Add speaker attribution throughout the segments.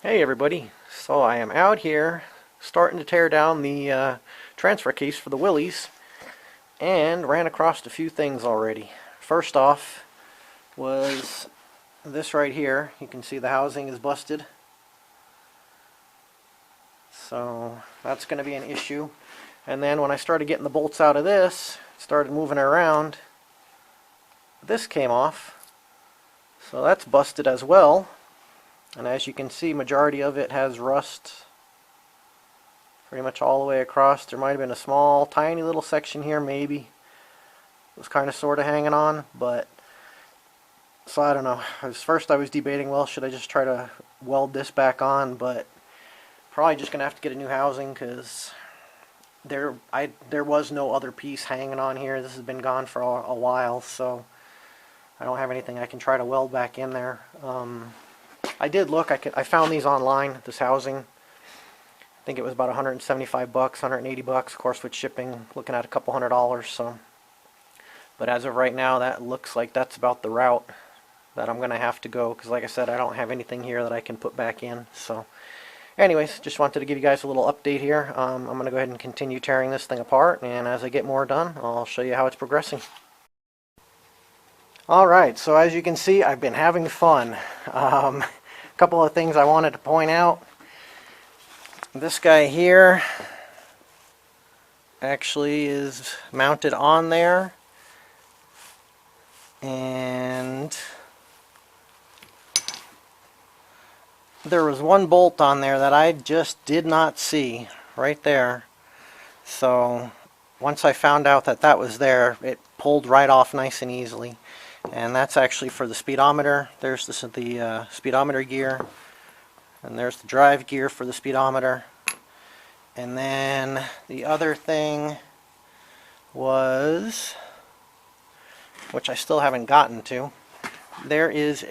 Speaker 1: Hey everybody, so I am out here starting to tear down the transfer case for the Willys and ran across a few things already. First off was this right here. You can see the housing is busted, so that's going to be an issue. And then when I started getting the bolts out of this, started moving it around, this came off, so that's busted as well. And as you can see, majority of it has rust pretty much all the way across. There might have been a small, tiny little section here, maybe. It was kind of sort of hanging on, but so I don't know. First I was debating, well, should I just try to weld this back on? But probably just gonna have to get a new housing because there was no other piece hanging on here. This has been gone for a while, so I don't have anything I can try to weld back in there. I did look. I found these online. This housing. I think it was about 175 bucks, 180 bucks, of course with shipping. Looking at a couple $100. So, but as of right now, that looks like that's about the route that I'm gonna have to go. Because, like I said, I don't have anything here that I can put back in. So, anyways, just wanted to give you guys a little update here. I'm gonna go ahead and continue tearing this thing apart, and as I get more done, I'll show you how it's progressing. Alright, so as you can see, I've been having fun. A couple of things I wanted to point out. This guy here actually is mounted on there, and there was one bolt on there that I just did not see right there. So once I found out that that was there, it pulled right off nice and easily. And that's actually for the speedometer. There's the speedometer gear, and there's the drive gear for the speedometer. And then the other thing was, which I still haven't gotten to, there is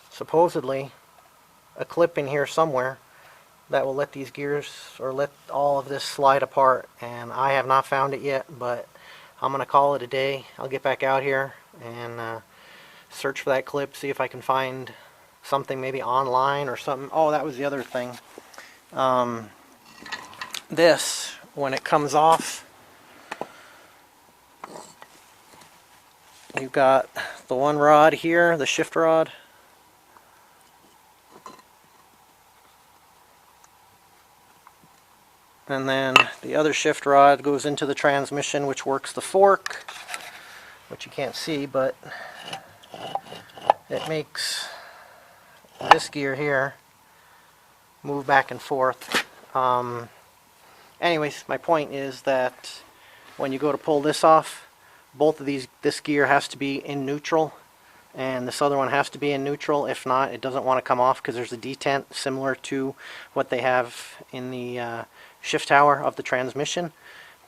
Speaker 1: supposedly a clip in here somewhere that will let these gears, or let all of this slide apart, and I have not found it yet, but I'm going to call it a day. I'll get back out here and search for that clip, see if I can find something maybe online or something. Oh, that was the other thing. This, when it comes off, you've got the one rod here, the shift rod. And then the other shift rod goes into the transmission, which works the fork, which you can't see, but it makes this gear here move back and forth. Anyways, my point is that when you go to pull this off, both of this gear has to be in neutral, and this other one has to be in neutral. If not, it doesn't want to come off because there's a detent similar to what they have in the shift tower of the transmission.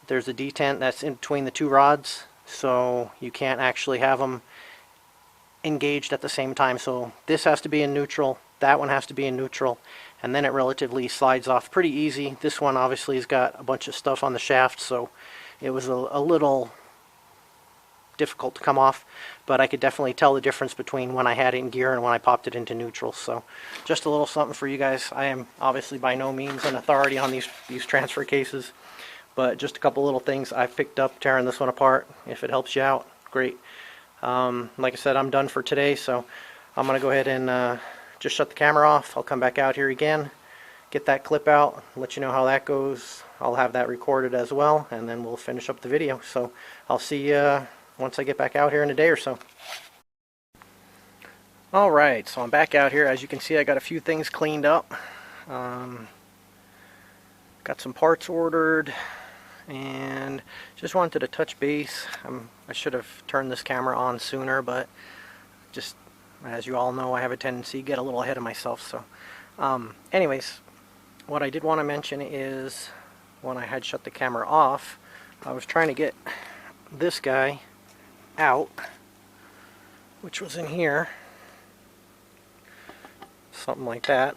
Speaker 1: There's a detent that's in between the two rods, so you can't actually have them engaged at the same time. So this has to be in neutral, that one has to be in neutral, and then it relatively slides off pretty easy. This one obviously has got a bunch of stuff on the shaft, so it was a little difficult to come off, but I could definitely tell the difference between when I had it in gear and when I popped it into neutral. So just a little something for you guys. I am obviously by no means an authority on these transfer cases, but just a couple little things I've picked up tearing this one apart. If it helps you out, great. Like I said, I'm done for today, so I'm gonna go ahead and just shut the camera off. I'll come back out here again, get that clip out, let you know how that goes. I'll have that recorded as well, and then we'll finish up the video. So I'll see you once I get back out here in a day or so. Alright, so I'm back out here. As you can see, I got a few things cleaned up. Got some parts ordered, and just wanted to touch base. I should have turned this camera on sooner, but just as you all know, I have a tendency to get a little ahead of myself. So anyways, what I did want to mention is when I had shut the camera off, I was trying to get this guy out, which was in here, something like that.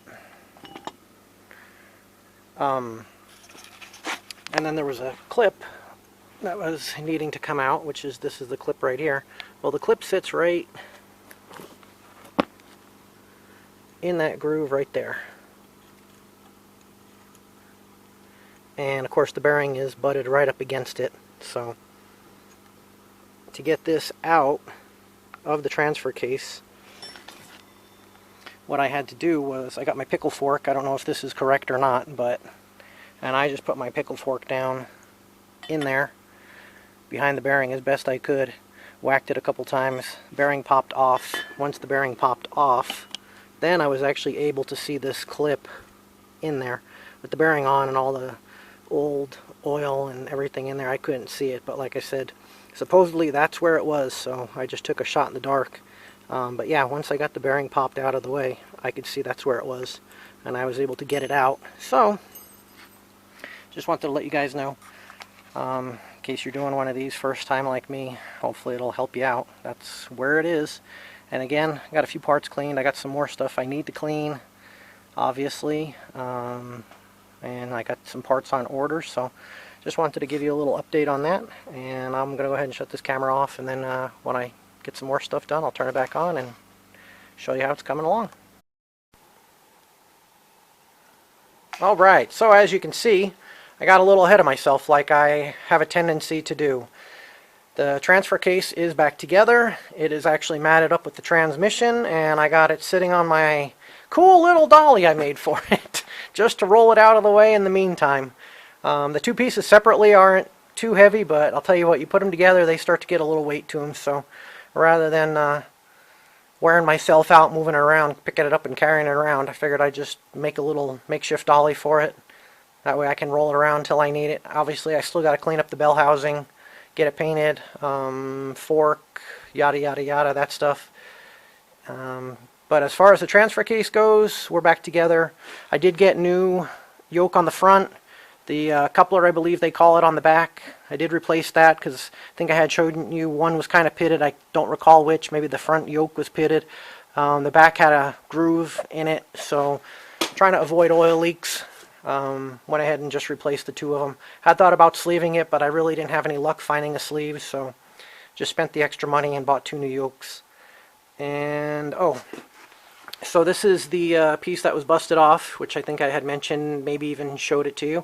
Speaker 1: And then there was a clip that was needing to come out, which is, this is the clip right here. Well, the clip sits right in that groove right there. And of course the bearing is butted right up against it. So to get this out of the transfer case, what I had to do was, I got my pickle fork. I don't know if this is correct or not, and I just put my pickle fork down in there behind the bearing as best I could, whacked it a couple times, bearing popped off. Once the bearing popped off, then I was actually able to see this clip in there with the bearing on and all the old oil and everything in there. I couldn't see it, but like I said, supposedly that's where it was, so I just took a shot in the dark. But yeah, once I got the bearing popped out of the way, I could see that's where it was, and I was able to get it out. So just wanted to let you guys know, in case you're doing one of these first time like me, hopefully it'll help you out. That's where it is. And again, I got a few parts cleaned. I got some more stuff I need to clean, obviously, and I got some parts on order. So just wanted to give you a little update on that, and I'm going to go ahead and shut this camera off, and then when I get some more stuff done, I'll turn it back on and show you how it's coming along. Alright, so as you can see, I got a little ahead of myself, like I have a tendency to do. The transfer case is back together. It is actually matted up with the transmission, and I got it sitting on my cool little dolly I made for it, just to roll it out of the way in the meantime. The two pieces separately aren't too heavy, but I'll tell you what, you put them together, they start to get a little weight to them, so rather than wearing myself out moving it around, picking it up and carrying it around, I figured I'd just make a little makeshift dolly for it. That way I can roll it around until I need it. Obviously I still got to clean up the bell housing, get it painted, fork, yada yada yada, that stuff. But as far as the transfer case goes, we're back together. I did get new yoke on the front. The coupler, I believe they call it, on the back. I did replace that because I think I had showed you one was kind of pitted. I don't recall which. Maybe the front yoke was pitted. The back had a groove in it, so trying to avoid oil leaks. Went ahead and just replaced the two of them. Had thought about sleeving it, but I really didn't have any luck finding a sleeve, so just spent the extra money and bought two new yokes. And oh, so this is the piece that was busted off, which I think I had mentioned, maybe even showed it to you.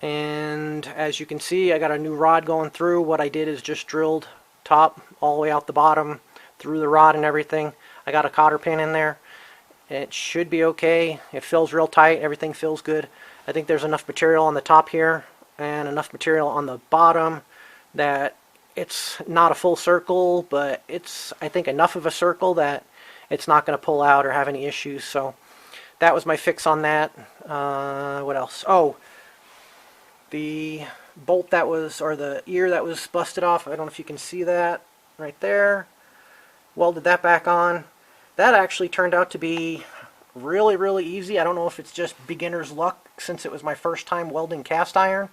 Speaker 1: And as you can see, I got a new rod going through. What I did is just drilled top all the way out the bottom through the rod and everything. I got a cotter pin in there. It should be okay. It fills real tight. Everything feels good. I think there's enough material on the top here and enough material on the bottom that it's not a full circle, but it's, I think, enough of a circle that it's not going to pull out or have any issues. So that was my fix on that. What else? Oh, the bolt that was, or the ear that was busted off, I don't know if you can see that right there. Welded that back on. That actually turned out to be really, really easy. I don't know if it's just beginner's luck since it was my first time welding cast iron,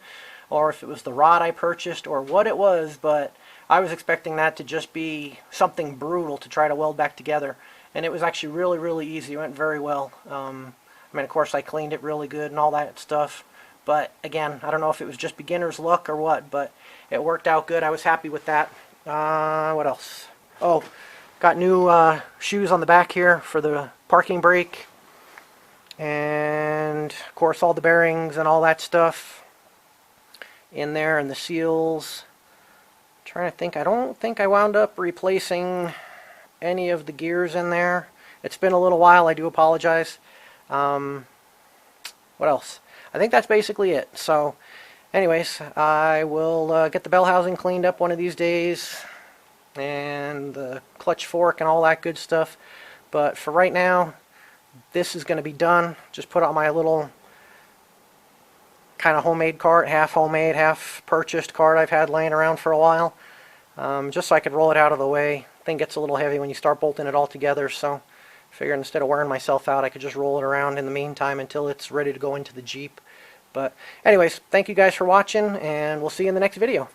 Speaker 1: or if it was the rod I purchased, or what it was, but I was expecting that to just be something brutal to try to weld back together. And it was actually really, really easy. It went very well. I mean, of course, I cleaned it really good and all that stuff. But again, I don't know if it was just beginner's luck or what, but it worked out good. I was happy with that. What else? Oh, got new shoes on the back here for the parking brake. And, of course, all the bearings and all that stuff in there, and the seals. I'm trying to think. I don't think I wound up replacing any of the gears in there. It's been a little while. I do apologize. What else? I think that's basically it. So anyways, I will get the bell housing cleaned up one of these days, and the clutch fork and all that good stuff. But for right now, this is going to be done. Just put on my little kind of homemade cart, half homemade, half purchased cart I've had laying around for a while, just so I could roll it out of the way. Thing gets a little heavy when you start bolting it all together, so I figured instead of wearing myself out, I could just roll it around in the meantime until it's ready to go into the Jeep. But anyways, thank you guys for watching, and we'll see you in the next video.